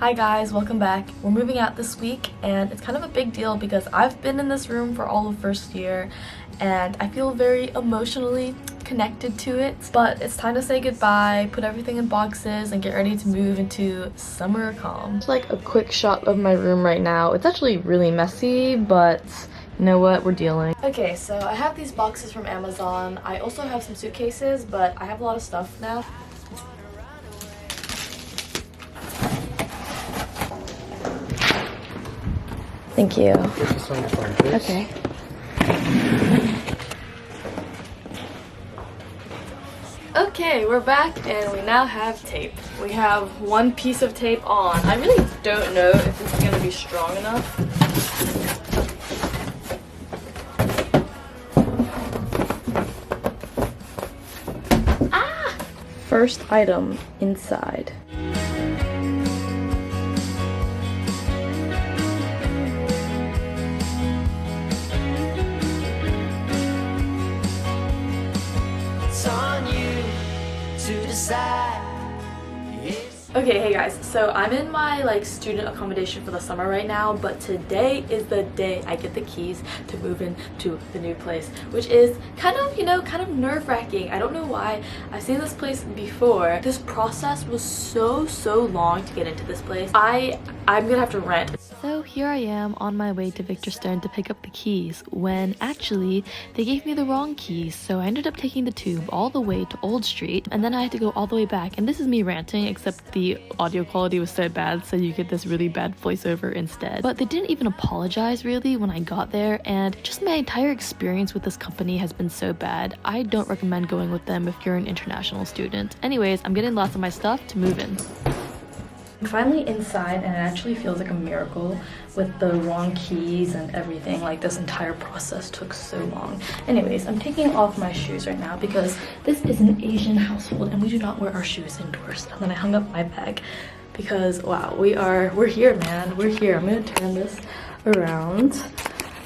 Hi guys, welcome back. We're moving out this week and it's kind of a big deal because I've been in this room for all of first year and I feel very emotionally connected to it. But it's time to say goodbye, put everything in boxes, and get ready to move into summer accom. It's like a quick shot of my room right now. It's actually really messy, but you know what? We're dealing. Okay, so I have these boxes from Amazon. I also have some suitcases, but I have a lot of stuff now. Thank you. Okay. Okay, we're back and we now have tape. We have one piece of tape on. I really don't know if this is going to be strong enough. Ah! First item inside. Okay, hey guys, so I'm in my student accommodation for the summer right now, but today is the day I get the keys to move into the new place, which is kind of nerve-wracking. I don't know why. I've seen this place before. This process was so long to get into this place. I'm gonna have to rent. So here I am on my way to Victor Stone to pick up the keys when actually they gave me the wrong keys, so I ended up taking the tube all the way to Old Street and then I had to go all the way back. And this is me ranting, except the audio quality was so bad, so you get this really bad voiceover instead. But they didn't even apologize really when I got there, and just my entire experience with this company has been so bad. I don't recommend going with them if you're an international student. Anyways, I'm getting lots of my stuff to move in. I'm finally inside and it actually feels like a miracle with the wrong keys and everything. Like, this entire process took so long. Anyways, I'm taking off my shoes right now because this is an Asian household and we do not wear our shoes indoors. And then I hung up my bag because wow, we're here, man. We're here. I'm gonna turn this around.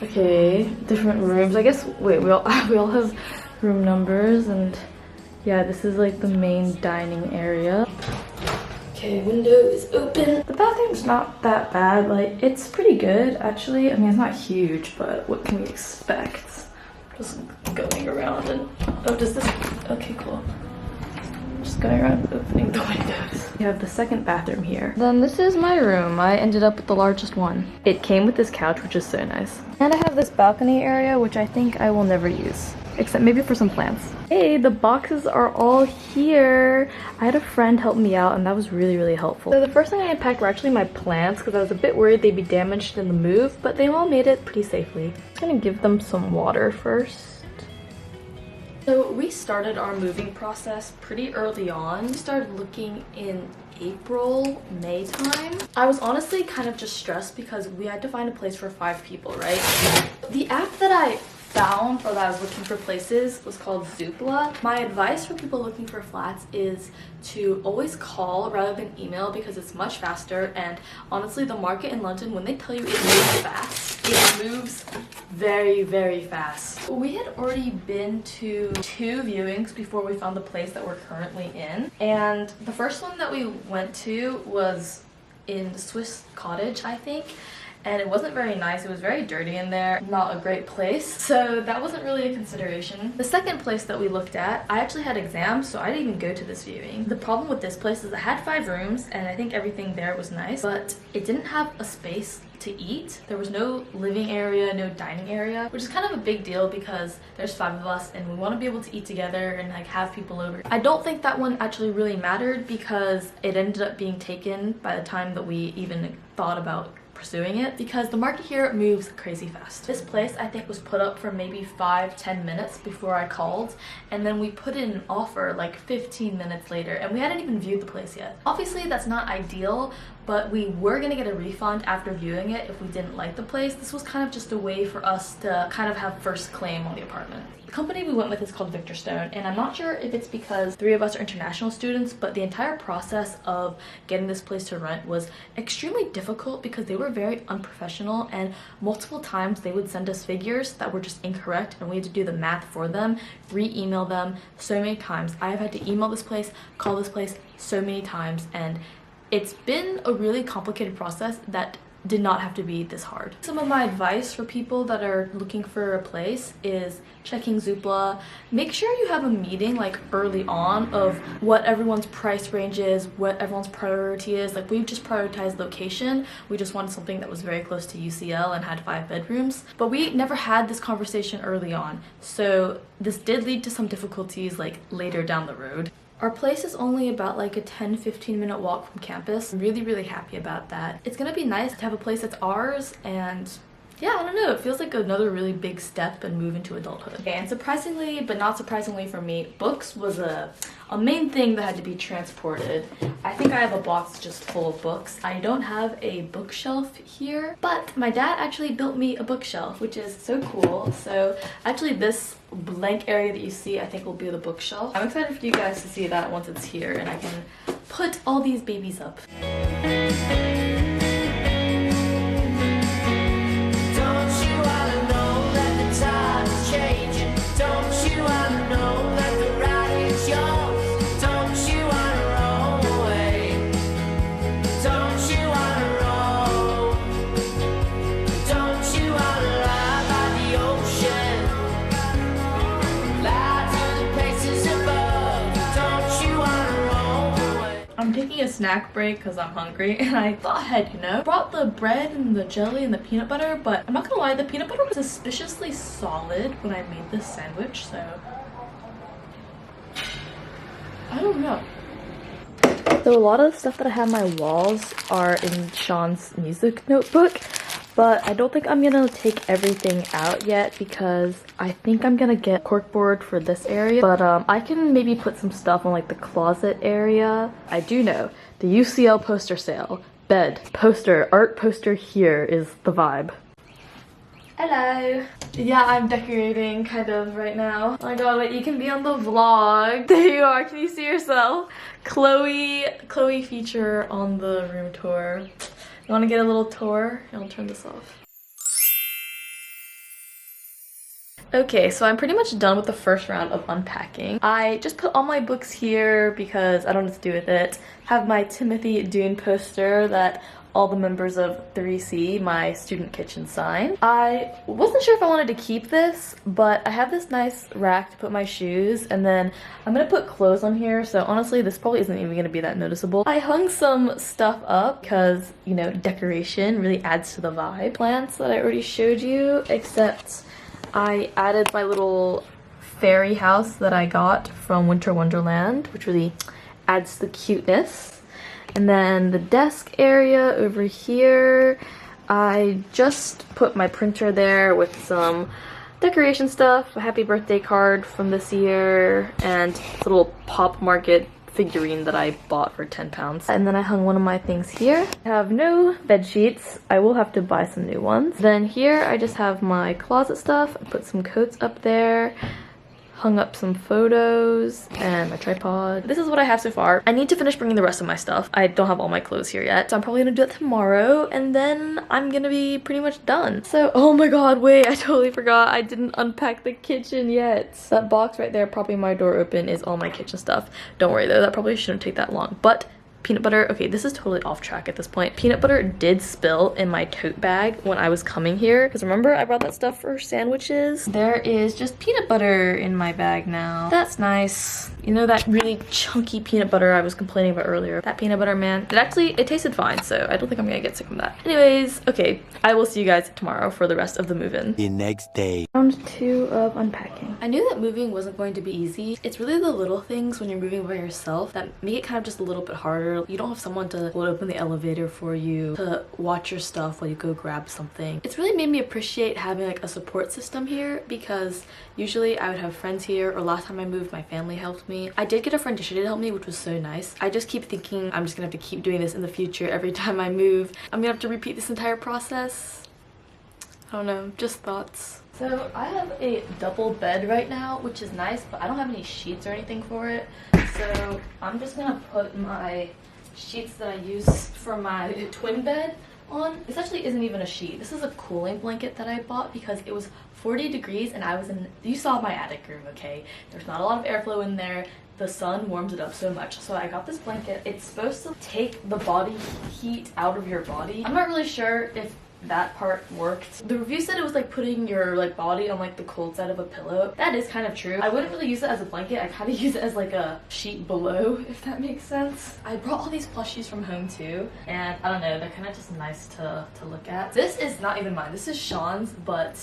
Okay, different rooms. I guess wait, we all have room numbers, and yeah, this is like the main dining area. Okay, window is open. The bathroom's not that bad. Like, it's pretty good, actually. I mean, it's not huge, but what can we expect? Just going around and... oh, does this... okay, cool. Just going around opening the windows. We have the second bathroom here. Then this is my room. I ended up with the largest one. It came with this couch, which is so nice. And I have this balcony area, which I think I will never use. Except maybe for some plants. Hey, the boxes are all here. I had a friend help me out and that was really helpful. So the first thing I unpacked were actually my plants because I was a bit worried they'd be damaged in the move, but they all made it pretty safely. I'm gonna give them some water first. So we started our moving process pretty early on. We started looking in April, May time. I was honestly kind of just stressed because we had to find a place for 5 people, right? The app that I found or that I was looking for places was called Zoopla. My advice for people looking for flats is to always call rather than email because it's much faster, and honestly the market in London, when they tell you it moves fast, it moves very fast. We had already been to 2 viewings before we found the place that we're currently in, and the first one that we went to was in the Swiss Cottage, I think. And it wasn't very nice. It was very dirty in there. Not a great place. So that wasn't really a consideration. The second place that we looked at, I actually had exams, so I didn't even go to this viewing. The problem with this place is it had 5 rooms, and I think everything there was nice, but it didn't have a space to eat. There was no living area, no dining area, which is kind of a big deal because there's 5 of us and we want to be able to eat together and have people over. I don't think that one actually really mattered because it ended up being taken by the time that we even thought about pursuing it, because the market here moves crazy fast. This place I think was put up for maybe 5-10 minutes before I called, and then we put in an offer like 15 minutes later and we hadn't even viewed the place yet. Obviously that's not ideal, but we were gonna get a refund after viewing it if we didn't like the place. This was kind of just a way for us to kind of have first claim on the apartment. The company we went with is called Victor Stone, and I'm not sure if it's because 3 of us are international students, but the entire process of getting this place to rent was extremely difficult because they were very unprofessional, and multiple times they would send us figures that were just incorrect and we had to do the math for them, re-email them so many times. I have had to email this place, call this place so many times, and it's been a really complicated process that did not have to be this hard. Some of my advice for people that are looking for a place is checking Zoopla. Make sure you have a meeting like early on of what everyone's price range is, what everyone's priority is. Like we've just prioritized location. We just wanted something that was very close to UCL and had 5 bedrooms. But we never had this conversation early on. So this did lead to some difficulties like later down the road. Our place is only about like a 10-15 minute walk from campus. I'm really happy about that. It's gonna be nice to have a place that's ours, and yeah, I don't know, it feels like another really big step and move into adulthood. Okay, and surprisingly, but not surprisingly for me, books was a main thing that had to be transported. I think I have a box just full of books. I don't have a bookshelf here, but my dad actually built me a bookshelf, which is so cool. So actually this blank area that you see, I think will be the bookshelf. I'm excited for you guys to see that once it's here and I can put all these babies up. I'm taking a snack break because I'm hungry, and I thought ahead, you know. Brought the bread and the jelly and the peanut butter, but I'm not gonna lie, the peanut butter was suspiciously solid when I made this sandwich, so I don't know. So a lot of the stuff that I have on my walls are in Sean's music notebook, but I don't think I'm gonna take everything out yet because I think I'm gonna get corkboard for this area. But I can maybe put some stuff on like the closet area. I do know the UCL poster sale, bed, poster, art poster here is the vibe. Hello. Yeah, I'm decorating kind of right now. Oh my god, wait, you can be on the vlog. There you are, can you see yourself? Chloe feature on the room tour. You want to get a little tour? I'll turn this off. Okay, so I'm pretty much done with the first round of unpacking. I just put all my books here because I don't know what to do with it. Have my Timothy Dune poster that all the members of 3C, my student kitchen, signed. I wasn't sure if I wanted to keep this, but I have this nice rack to put my shoes, and then I'm gonna put clothes on here, so honestly this probably isn't even gonna be that noticeable. I hung some stuff up because, you know, decoration really adds to the vibe. Plants that I already showed you, except I added my little fairy house that I got from Winter Wonderland, which really adds to the cuteness. And then the desk area over here, I just put my printer there with some decoration stuff, a happy birthday card from this year, and a little Pop Market figurine that I bought for 10 pounds. And then I hung one of my things here. I have no bed sheets. I will have to buy some new ones. Then here I just have my closet stuff. I put some coats up there. Hung up some photos and my tripod. This is what I have so far. I need to finish bringing the rest of my stuff. I don't have all my clothes here yet, so I'm probably gonna do it tomorrow, and then I'm gonna be pretty much done. So, oh my god, wait, I totally forgot. I didn't unpack the kitchen yet. That box right there, propping my door open, is all my kitchen stuff. Don't worry though, that probably shouldn't take that long. But peanut butter, okay, this is totally off track at this point. Peanut butter did spill in my tote bag when I was coming here, because remember I brought that stuff for sandwiches? There is just peanut butter in my bag now. That's nice. You know that really chunky peanut butter I was complaining about earlier? That peanut butter, man, it tasted fine, so I don't think I'm gonna get sick from that. Anyways, okay, I will see you guys tomorrow for the rest of the move-in. The next day. Round 2 of unpacking. I knew that moving wasn't going to be easy. It's really the little things when you're moving by yourself that make it kind of just a little bit harder. You don't have someone to hold open the elevator for you, to watch your stuff while you go grab something. It's really made me appreciate having like a support system here, because usually I would have friends here, or last time I moved my family helped me. I did get a friend to help me, which was so nice. I just keep thinking I'm just gonna have to keep doing this in the future. Every time I move, I'm gonna have to repeat this entire process. I don't know, just thoughts. So I have a double bed right now, which is nice, but I don't have any sheets or anything for it. So I'm just gonna put my sheets that I use for my twin bed on. This actually isn't even a sheet. This is a cooling blanket that I bought because it was 40 degrees and I was in, you saw my attic room, okay? There's not a lot of airflow in there. the sun warms it up so much. So I got this blanket. It's supposed to take the body heat out of your body. I'm not really sure if that part worked. The review said it was like putting your like body on like the cold side of a pillow. That is kind of true. I wouldn't really use it as a blanket. I kind of use it as like a sheet below, if that makes sense. I brought all these plushies from home too, and I don't know, they're kind of just nice to look at. This is not even mine. This is Sean's, but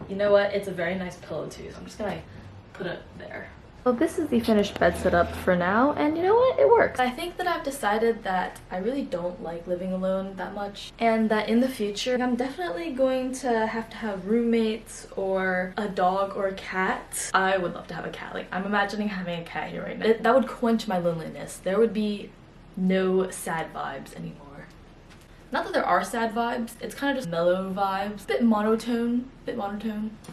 you know what? It's a very nice pillow too, so I'm just gonna put it there. Well, this is the finished bed setup for now, and you know what? It works. I think that I've decided that I really don't like living alone that much, and that in the future, I'm definitely going to have roommates or a dog or a cat. I would love to have a cat. Like, I'm imagining having a cat here right now. That would quench my loneliness. There would be no sad vibes anymore. Not that there are sad vibes, it's kind of just mellow vibes. Bit monotone.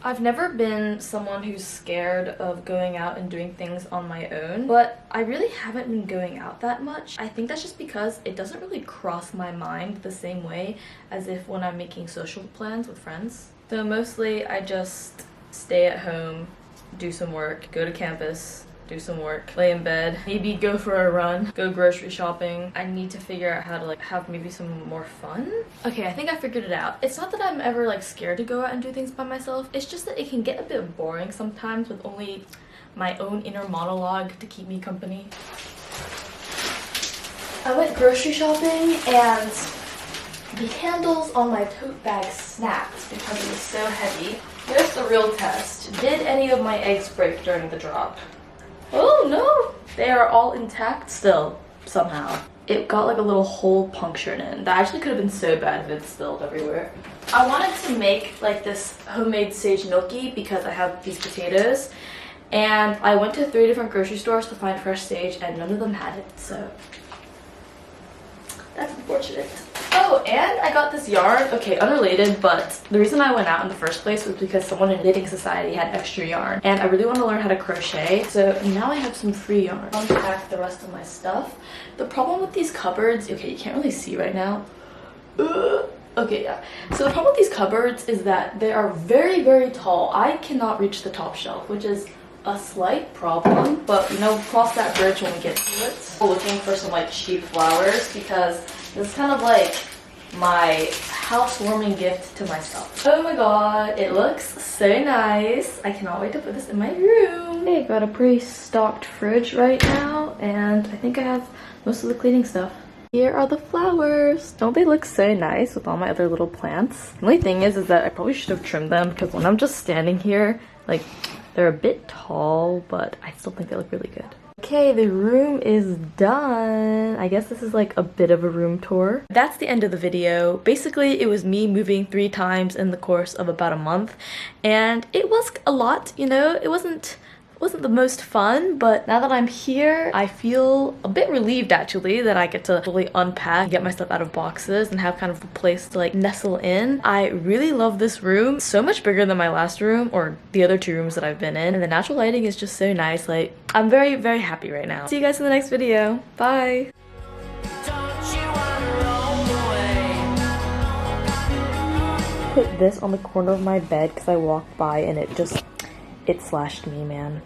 I've never been someone who's scared of going out and doing things on my own, but I really haven't been going out that much. I think that's just because it doesn't really cross my mind the same way as if when I'm making social plans with friends. So mostly I just stay at home, do some work, go to campus, do some work, lay in bed, maybe go for a run, go grocery shopping. I need to figure out how to like have maybe some more fun. Okay, I think I figured it out. It's not that I'm ever like scared to go out and do things by myself. It's just that it can get a bit boring sometimes with only my own inner monologue to keep me company. I went grocery shopping and the handles on my tote bag snapped because it was so heavy. Here's the real test. Did any of my eggs break during the drop? Oh no! They are all intact still, somehow. It got like a little hole punctured in. That actually could have been so bad if it spilled everywhere. I wanted to make like this homemade sage gnocchi because I have these potatoes. And I went to 3 different grocery stores to find fresh sage and none of them had it, so that's unfortunate. Oh, and I got this yarn. Okay, unrelated, but the reason I went out in the first place was because someone in Knitting Society had extra yarn, and I really want to learn how to crochet, so now I have some free yarn. Unpack the rest of my stuff. The problem with these cupboards, okay, you can't really see right now. Okay, yeah. So the problem with these cupboards is that they are very, very tall. I cannot reach the top shelf, which is a slight problem, but you know, cross that bridge when we get to it. I'm looking for some like cheap flowers because this is kind of like my housewarming gift to myself. Oh my god, it looks so nice. I cannot wait to put this in my room. Hey, got a pretty stocked fridge right now, and I think I have most of the cleaning stuff. Here are the flowers. Don't they look so nice with all my other little plants? The only thing is that I probably should have trimmed them because when I'm just standing here, like, they're a bit tall, but I still think they look really good. Okay, the room is done. I guess this is like a bit of a room tour. That's the end of the video. Basically, it was me moving 3 times in the course of about a month, and it was a lot, you know? It wasn't the most fun, but now that I'm here, I feel a bit relieved actually that I get to fully unpack, get my stuff out of boxes, and have kind of a place to like nestle in. I really love this room. So much bigger than my last room or the other 2 rooms that I've been in, and the natural lighting is just so nice. Like, I'm very, very happy right now. See you guys in the next video. Bye! Put this on the corner of my bed because I walked by and it slashed me, man.